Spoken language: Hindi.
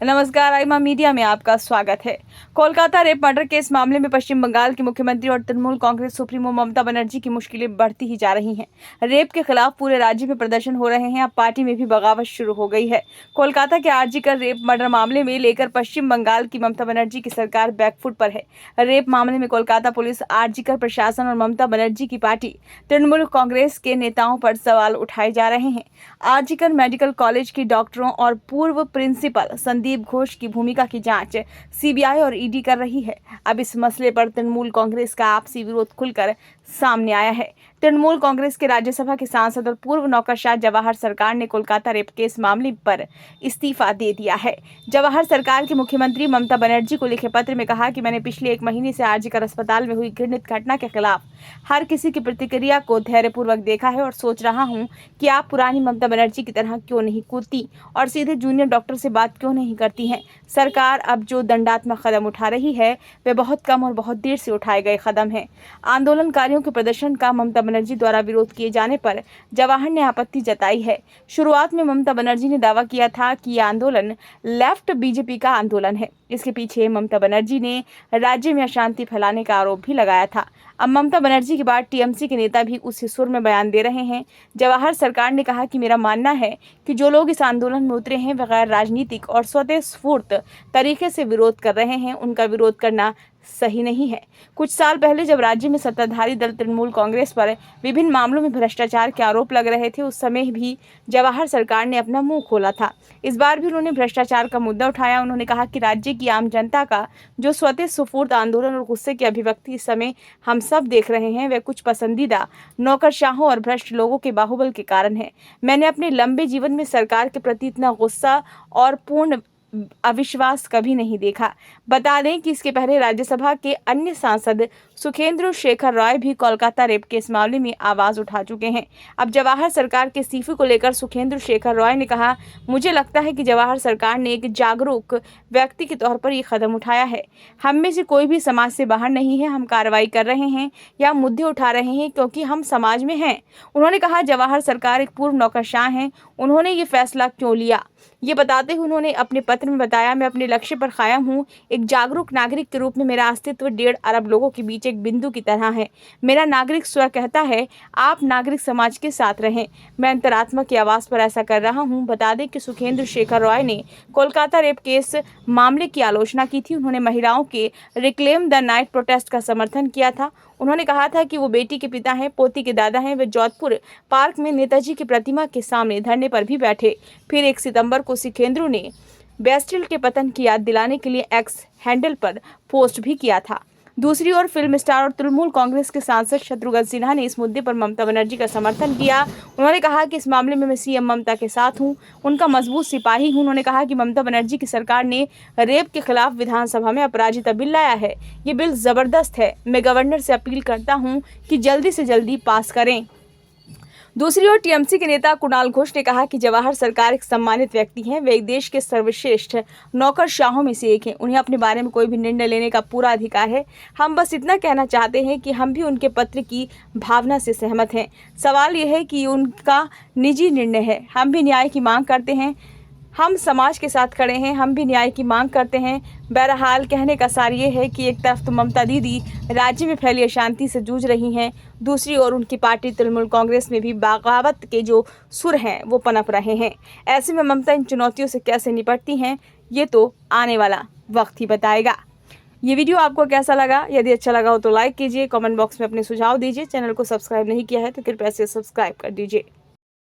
नमस्कार, आइमा मीडिया में आपका स्वागत है। कोलकाता रेप मर्डर केस मामले में पश्चिम बंगाल की मुख्यमंत्री और तृणमूल कांग्रेस सुप्रीमो ममता बनर्जी की मुश्किलें बढ़ती ही जा रही हैं। रेप के खिलाफ पूरे राज्य में प्रदर्शन हो रहे हैं। अब पार्टी में भी बगावत शुरू हो गई है। कोलकाता के आरजीकर रेप मर्डर मामले में लेकर पश्चिम बंगाल की ममता बनर्जी की सरकार बैकफुट पर है। रेप मामले में कोलकाता पुलिस, आरजीकर प्रशासन और ममता बनर्जी की पार्टी तृणमूल कांग्रेस के नेताओं पर सवाल उठाए जा रहे हैं। आरजीकर मेडिकल कॉलेज की डॉक्टरों और पूर्व प्रिंसिपल संदीप घोष की भूमिका की जांच सीबीआई और ईडी कर रही है। अब इस मसले पर तृणमूल कांग्रेस का आपसी विरोध खुलकर सामने आया है। तृणमूल कांग्रेस के राज्यसभा के सांसद और पूर्व नौकरशाह जवाहर सरकार ने कोलकाता रेप केस मामले पर इस्तीफा दे दिया है। जवाहर सरकार के मुख्यमंत्री ममता बनर्जी को लिखे पत्र में कहा कि मैंने पिछले 1 महीने से आरजीकर अस्पताल में हुई घृणित घटना के खिलाफ हर किसी की प्रतिक्रिया को धैर्यपूर्वक देखा है और सोच रहा हूं कि आप पुरानी ममता बनर्जी की तरह क्यों नहीं कूदती और सीधे जूनियर डॉक्टर से बात क्यों नहीं करती हैं। सरकार अब जो दंडात्मक कदम उठा रही है वे बहुत कम और बहुत देर से उठाए गए कदम हैं। आंदोलनकारियों के प्रदर्शन का ममता बनर्जी द्वारा विरोध किए जाने पर जवाहर ने आपत्ति जताई है। शुरुआत में ममता बनर्जी ने दावा किया था कि यह आंदोलन लेफ्ट बीजेपी का आंदोलन है। इसके पीछे ममता बनर्जी ने राज्य में अशांति फैलाने का आरोप भी लगाया था। अब ममता बनर्जी के बाद टीएमसी के नेता भी उसी सुर में बयान दे रहे हैं। जवाहर सरकार ने कहा कि मेरा मानना है कि जो लोग इस आंदोलन में उतरे हैं वे गैर राजनीतिक और स्वतः स्फूर्त तरीके से विरोध कर रहे हैं। उनका विरोध करना सही नहीं है। कुछ साल पहले जब राज्य में सत्ताधारी दल तृणमूल कांग्रेस पर विभिन्न मामलों में भ्रष्टाचार के आरोप लग रहे थे, उस समय भी जवाहर सरकार ने अपना मुंह खोला था। इस बार भी उन्होंने भ्रष्टाचार का मुद्दा उठाया। उन्होंने कहा कि राज्य की आम जनता का जो स्वतः स्फूर्त आंदोलन और गुस्से की अभिव्यक्ति इस समय हम सब देख रहे हैं, वे कुछ पसंदीदा नौकरशाहों और भ्रष्ट लोगों के बाहुबल के कारण है। मैंने अपने लंबे जीवन में सरकार के प्रति इतना गुस्सा और पूर्ण अविश्वास कभी नहीं देखा। बता दें कि इसके पहले राज्यसभा के अन्य सांसद सुखेंदु शेखर रॉय भी कोलकाता रेप केस मामले में आवाज उठा चुके हैं। अब जवाहर सरकार के इस्तीफे को लेकर सुखेंदु शेखर रॉय ने कहा, मुझे लगता है कि जवाहर सरकार ने एक जागरूक व्यक्ति के तौर पर ये कदम उठाया है। हम में से कोई भी समाज से बाहर नहीं है। हम कार्रवाई कर रहे हैं या मुद्दे उठा रहे हैं क्योंकि हम समाज में हैं। उन्होंने कहा जवाहर सरकार एक पूर्व नौकरशाह हैं। उन्होंने ये फैसला क्यों लिया ये बताते हुए उन्होंने अपने पत्र में बताया, मैं अपने लक्ष्य पर कायम हूँ। एक जागरूक नागरिक के रूप में मेरा अस्तित्व 1.5 अरब लोगों के बीच एक बिंदु की तरह है। मेरा नागरिक स्वर कहता है आप नागरिक समाज के साथ रहें। मैं अंतरात्मा की आवाज़ पर ऐसा कर रहा हूँ। बता दें कि सुखेंदु शेखर रॉय ने कोलकाता रेप केस मामले की आलोचना की थी। उन्होंने महिलाओं के रिक्लेम द नाइट प्रोटेस्ट का समर्थन किया था। उन्होंने कहा था कि वो बेटी के पिता हैं, पोती के दादा हैं। वे जोधपुर पार्क में नेताजी की प्रतिमा के सामने धरने पर भी बैठे। फिर 1 सितंबर को सुखेंदु ने बेस्टिल के पतन की याद दिलाने के लिए एक्स हैंडल पर पोस्ट भी किया था। दूसरी ओर फिल्म स्टार और तृणमूल कांग्रेस के सांसद शत्रुघ्न सिन्हा ने इस मुद्दे पर ममता बनर्जी का समर्थन किया। उन्होंने कहा कि इस मामले में मैं सीएम ममता के साथ हूं, उनका मजबूत सिपाही हूं। उन्होंने कहा कि ममता बनर्जी की सरकार ने रेप के खिलाफ विधानसभा में अपराजिता बिल लाया है। ये बिल जबरदस्त है। मैं गवर्नर से अपील करता हूँ कि जल्दी से जल्दी पास करें। दूसरी ओर टीएमसी के नेता कुणाल घोष ने कहा कि जवाहर सरकार एक सम्मानित व्यक्ति हैं। वे एक देश के सर्वश्रेष्ठ नौकरशाहों में से एक हैं। उन्हें अपने बारे में कोई भी निर्णय लेने का पूरा अधिकार है। हम बस इतना कहना चाहते हैं कि हम भी उनके पत्र की भावना से सहमत हैं। सवाल यह है कि उनका निजी निर्णय है। हम भी न्याय की मांग करते हैं। हम समाज के साथ खड़े हैं। हम भी न्याय की मांग करते हैं। बहरहाल कहने का सार ये है कि एक तरफ तो ममता दीदी राज्य में फैली अशांति से जूझ रही हैं, दूसरी ओर उनकी पार्टी तृणमूल कांग्रेस में भी बगावत के जो सुर हैं वो पनप रहे हैं। ऐसे में ममता इन चुनौतियों से कैसे निपटती हैं ये तो आने वाला वक्त ही बताएगा। ये वीडियो आपको कैसा लगा? यदि अच्छा लगा हो तो लाइक कीजिए, कमेंट बॉक्स में अपने सुझाव दीजिए। चैनल को सब्सक्राइब नहीं किया है तो कृपया से सब्सक्राइब कर दीजिए।